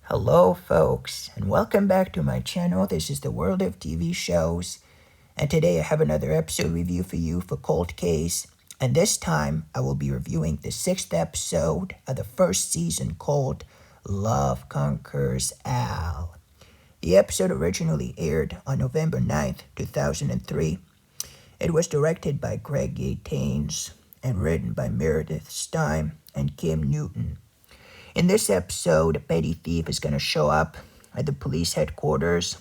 Hello, folks, and welcome back to my channel. This is the World of TV Shows, and today I have another episode review for you for Cold Case. And this time, I will be reviewing the 6th episode of the first season called Love Conquers Al. The episode originally aired on November 9th, 2003. It was directed by Greg Yaitanes and written by Meredith Stein and Kim Newton. In this episode, a petty thief is going to show up at the police headquarters,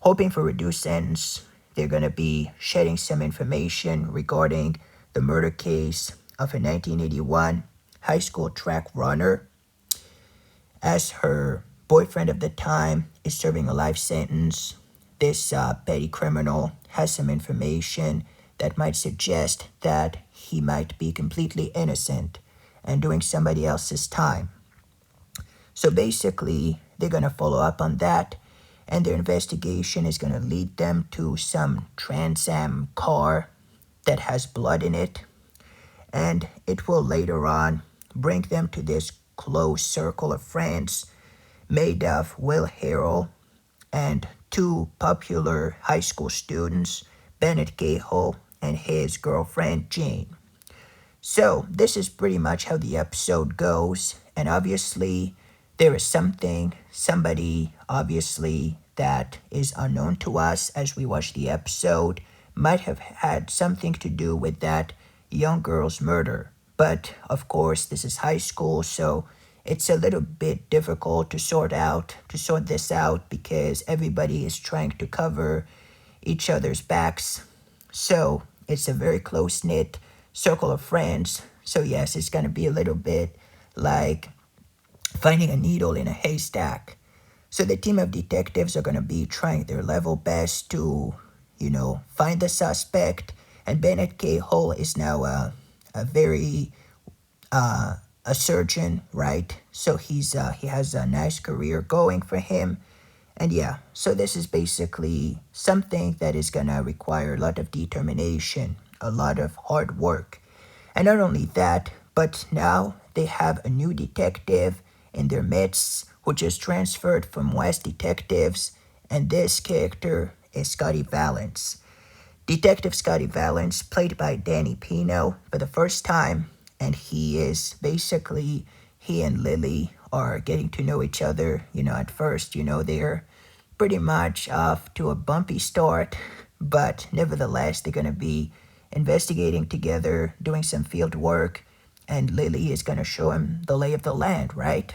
hoping for a reduced sentence. They're going to be shedding some information regarding the murder case of a 1981 high school track runner, as her boyfriend of the time is serving a life sentence. This petty criminal has some information that might suggest that he might be completely innocent and doing somebody else's time. So basically, they're going to follow up on that, and their investigation is going to lead them to some Trans Am car that has blood in it, and it will later on bring them to this close circle of friends made of Will Harrell and two popular high school students, Bennett Cahill and his girlfriend Jane. So this is pretty much how the episode goes, and obviously there is somebody obviously that is unknown to us as we watch the episode, might have had something to do with that young girl's murder. But of course, this is high school, so it's a little bit difficult to sort this out because everybody is trying to cover each other's backs. So it's a very close-knit circle of friends. So yes, it's going to be a little bit like finding a needle in a haystack. So the team of detectives are going to be trying their level best to, find the suspect. And Bennett Cahill is now a surgeon, right? So he has a nice career going for him. And yeah, so this is basically something that is going to require a lot of determination, a lot of hard work. And not only that, but now they have a new detective in their midst who just transferred from West Detectives, and this character is Scotty Valance. Detective Scotty Valance, played by Danny Pino for the first time, and he and Lily are getting to know each other. At first, they're pretty much off to a bumpy start, but nevertheless, they're going to be investigating together, doing some field work, and Lily is going to show him the lay of the land, right?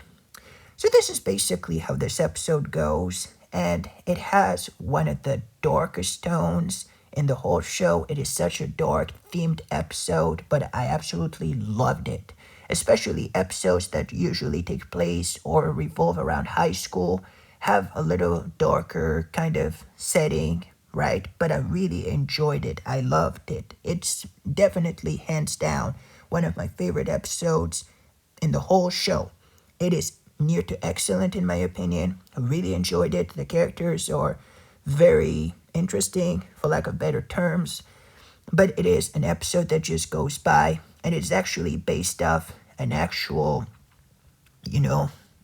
So this is basically how this episode goes, and it has one of the darkest tones in the whole show. It is such a dark themed episode, but I absolutely loved it. Especially episodes that usually take place or revolve around high school have a little darker kind of setting, right? But I really enjoyed it. I loved it. It's definitely hands down one of my favorite episodes in the whole show. It is near to excellent in my opinion. I really enjoyed it. The characters are very interesting, for lack of better terms. But it is an episode that just goes by, and it's actually based off an actual,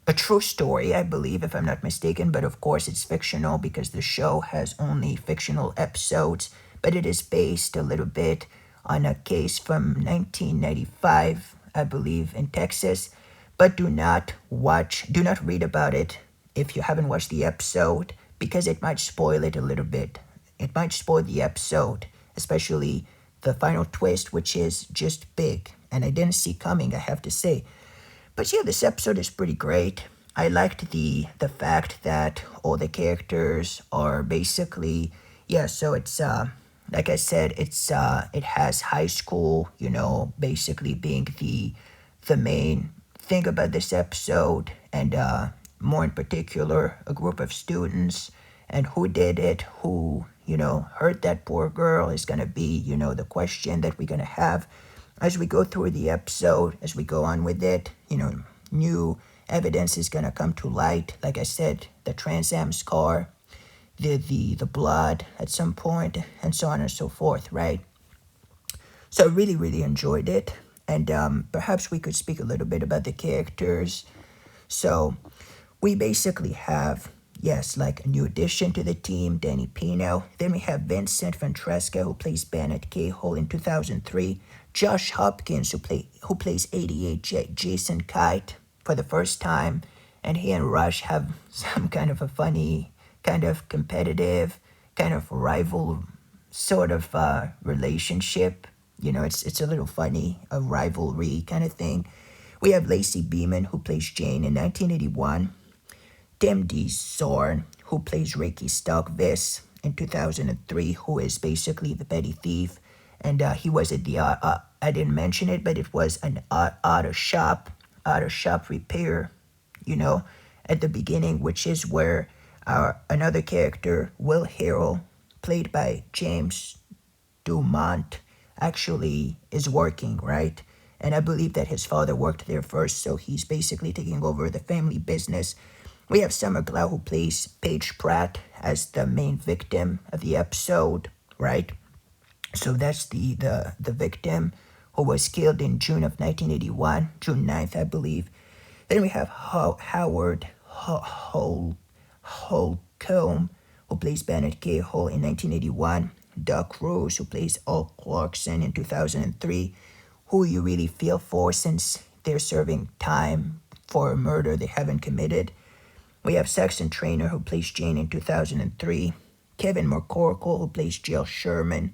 a true story, I believe, if I'm not mistaken. But of course, it's fictional because the show has only fictional episodes. But it is based a little bit on a case from 1995, I believe, in Texas. But do not read about it if you haven't watched the episode, because it might spoil it a little bit. It might spoil the episode, especially the final twist, which is just big. And I didn't see coming, I have to say. But yeah, this episode is pretty great. I liked the fact that all the characters are basically, so it's like I said, it has high school, basically being the main thing about this episode, and more in particular, a group of students, and who did it, who, hurt that poor girl is going to be, the question that we're going to have as we go through the episode, as we go on with it. New evidence is going to come to light. Like I said, the Trans Am's car, the blood at some point, and so on and so forth, right? So I really, really enjoyed it. And perhaps we could speak a little bit about the characters. So We basically have, yes, like a new addition to the team, Danny Pino. Then we have Vincent Francesca, who plays Bennett Cahill in 2003. Josh Hopkins, who plays 88 Jason Kite for the first time. And he and Rush have some kind of a funny, kind of competitive, kind of rival sort of relationship. You know, it's a little funny, a rivalry kind of thing. We have Lacey Beeman, who plays Jane in 1981. Tim D. Zorn, who plays Ricky Stockvis in 2003, who is basically the petty thief. And he was at the, I didn't mention it, but it was an auto shop repair, you know, at the beginning, which is where another character, Will Harrell, played by James Dumont, actually is working, right? And I believe that his father worked there first, so he's basically taking over the family business. We have Summer Glau, who plays Paige Pratt as the main victim of the episode, right? So that's the victim who was killed in June of 1981, June 9th, I believe. Then we have Howard Holcomb, who plays Bennett Cahill in 1981. Doc Rose, who plays Al Clarkson in 2003, who you really feel for since they're serving time for a murder they haven't committed. We have Saxon Trainer, who plays Jane in 2003. Kevin McCorkle, who plays Jill Sherman,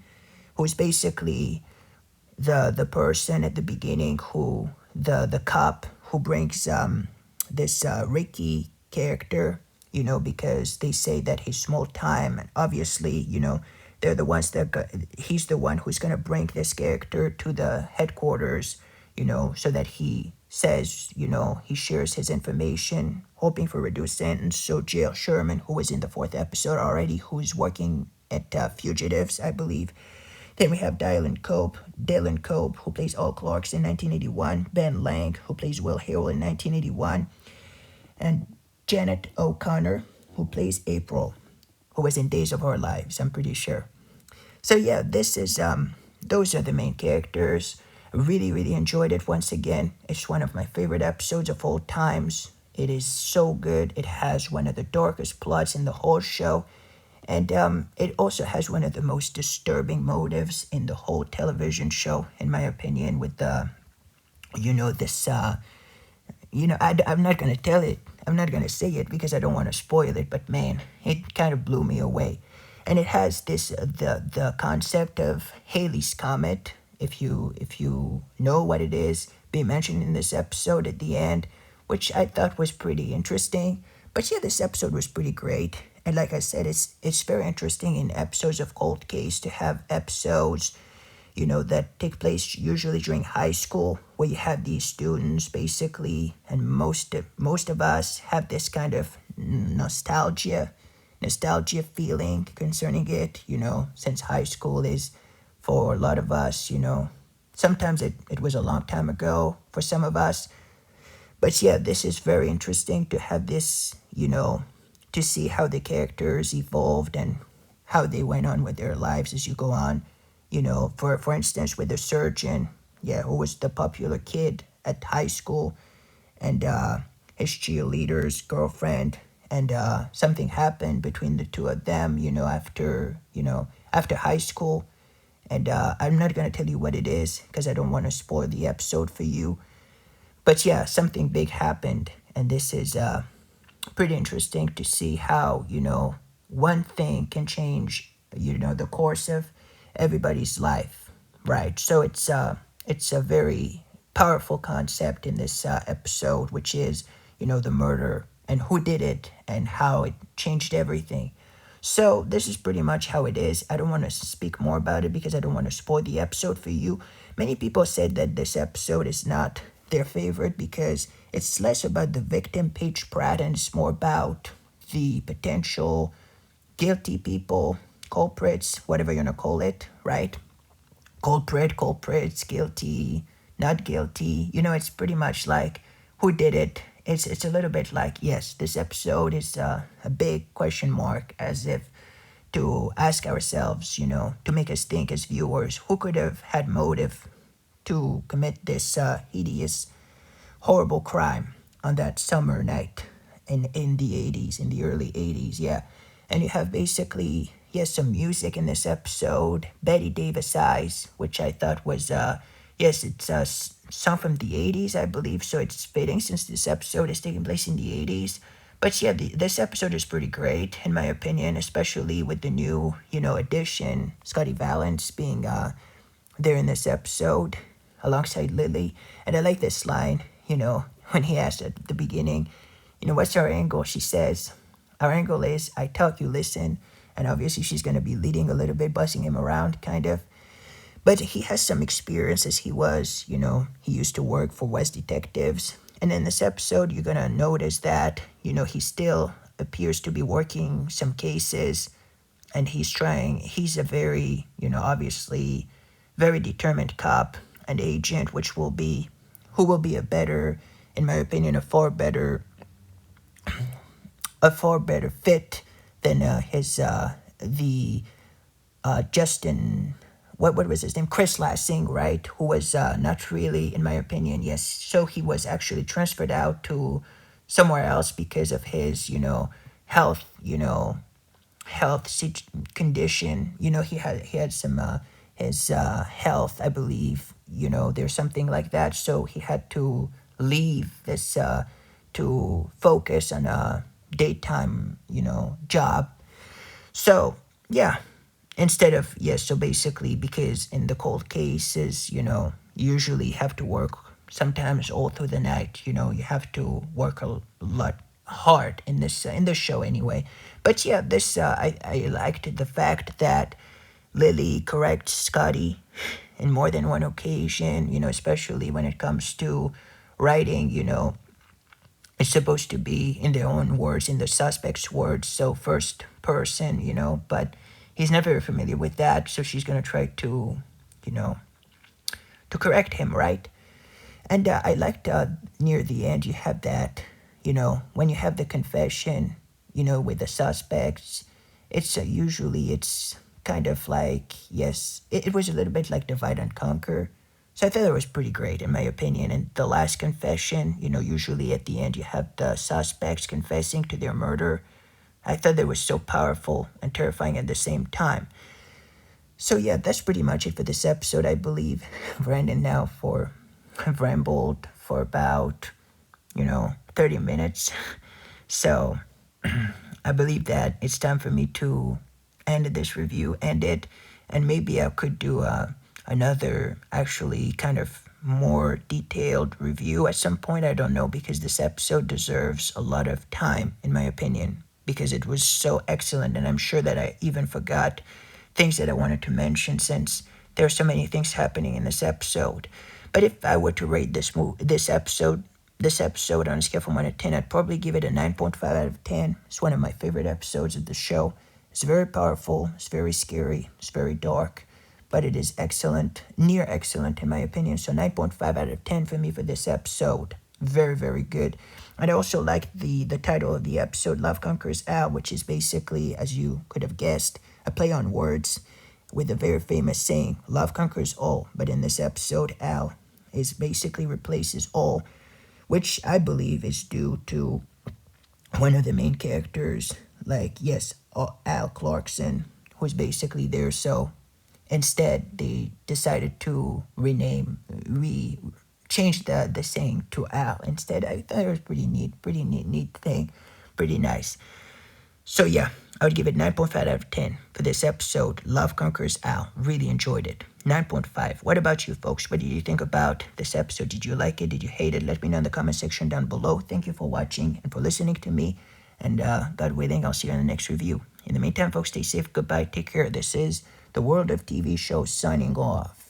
who's basically the person at the beginning who, the cop who brings this Ricky character, you know, because they say that he's small time. And obviously, you know, they're the ones he's the one who's going to bring this character to the headquarters, you know, so that he says, you know, he shares his information, hoping for a reduced sentence. So Jill Sherman, who was in the 4th episode already, who's working at Fugitives, I believe. Then we have Dylan Cope, who plays Al Clarkson in 1981. Ben Lang, who plays Will Harrell in 1981. And Janet O'Connor, who plays April, who was in Days of Our Lives, I'm pretty sure. So yeah, this is, those are the main characters. I really, really enjoyed it once again. It's one of my favorite episodes of all times. It is so good. It has one of the darkest plots in the whole show. And it also has one of the most disturbing motives in the whole television show, in my opinion, with the, you know, this, you know, I'm not going to tell it. I'm not going to say it because I don't want to spoil it, but man, it kind of blew me away. And it has this, the concept of Halley's Comet, if you know what it is, being mentioned in this episode at the end, which I thought was pretty interesting. But yeah, this episode was pretty great. And like I said, it's very interesting in episodes of Cold Case to have episodes, you know, that take place usually during high school, where you have these students basically, and most of us have this kind of nostalgia feeling concerning it, you know, since high school is, for a lot of us, you know, sometimes it was a long time ago for some of us. But yeah, this is very interesting to have this, you know, to see how the characters evolved and how they went on with their lives as you go on. You know, for instance, with the surgeon, yeah, who was the popular kid at high school, and his cheerleader's girlfriend, and something happened between the two of them, you know, after high school. And I'm not going to tell you what it is because I don't want to spoil the episode for you. But yeah, something big happened. And this is pretty interesting to see how, you know, one thing can change, you know, the course of everybody's life, right? So it's a very powerful concept in this episode, which is, you know, the murder and who did it and how it changed everything. So this is pretty much how it is. I don't want to speak more about it because I don't want to spoil the episode for you. Many people said that this episode is not their favorite because it's less about the victim, Paige Pratt, and it's more about the potential guilty people, culprits, whatever you want to call it, right? Culprits, guilty, not guilty. You know, it's pretty much like who did it. It's a little bit like, yes, this episode is a big question mark, as if to ask ourselves, you know, to make us think as viewers, who could have had motive to commit this hideous, horrible crime on that summer night in the 80s, in the early 80s, yeah. And you have basically, yes, some music in this episode. Betty Davis Eyes, which I thought was, yes, it's a song from the 80s, I believe, so it's fitting since this episode is taking place in the 80s. But yeah, this episode is pretty great, in my opinion, especially with the new, addition, Scotty Valance being there in this episode alongside Lily. And I like this line, when he asked at the beginning, what's our angle? She says, our angle is I talk, you listen. And obviously she's going to be leading a little bit, bussing him around, kind of. But he has some experience as he used to work for West Detectives. And in this episode, you're going to notice that, he still appears to be working some cases. And he's a very, obviously very determined cop and agent, who will be a better, in my opinion, a far better fit than the Justin, what was his name? Chris Lassing, right? Who was not really, in my opinion, yes. So he was actually transferred out to somewhere else because of his, health, condition. He had some his health, I believe. There's something like that. So he had to leave this to focus on a daytime, job. So yeah, instead of yes, so basically because in the cold cases, you usually have to work sometimes all through the night. You have to work a lot hard in this show anyway. But yeah, this I liked the fact that Lily corrects Scotty in more than one occasion. Especially when it comes to writing. It's supposed to be in their own words, in the suspect's words, so first person. But he's not very familiar with that, so she's gonna try to, you know, to correct him, right? And I liked near the end you have that, when you have the confession, with the suspects, it's usually it's kind of like yes, it was a little bit like divide and conquer. So I thought it was pretty great in my opinion. And the last confession, usually at the end you have the suspects confessing to their murder. I thought that was so powerful and terrifying at the same time. So yeah, that's pretty much it for this episode. I believe Brandon now for I've rambled for about 30 minutes. So I believe that it's time for me to end this review, and maybe I could do another actually kind of more detailed review at some point. I don't know, because this episode deserves a lot of time, in my opinion, because it was so excellent, and I'm sure that I even forgot things that I wanted to mention since there are so many things happening in this episode. But if I were to rate this episode on a scale from 1 to 10, I'd probably give it a 9.5 out of 10. It's one of my favorite episodes of the show. It's very powerful, it's very scary, it's very dark, but it is excellent, near excellent in my opinion. So 9.5 out of 10 for me for this episode. Very, very good. I'd also like the title of the episode, Love Conquers Al, which is basically, as you could have guessed, a play on words with a very famous saying, love conquers all. But in this episode, Al is basically replaces all, which I believe is due to one of the main characters, like, yes, Al Clarkson, who's basically there. So instead, they decided to change the saying to Al instead. I thought it was pretty neat thing, pretty nice. So yeah, I would give it 9.5 out of 10 for this episode, Love Conquers Al. Really enjoyed it. 9.5. What about you folks? What did you think about this episode? Did you like it? Did you hate it? Let me know in the comment section down below. Thank you for watching and for listening to me. And God willing, I'll see you in the next review. In the meantime, folks, stay safe. Goodbye. Take care. This is the World of TV Show signing off.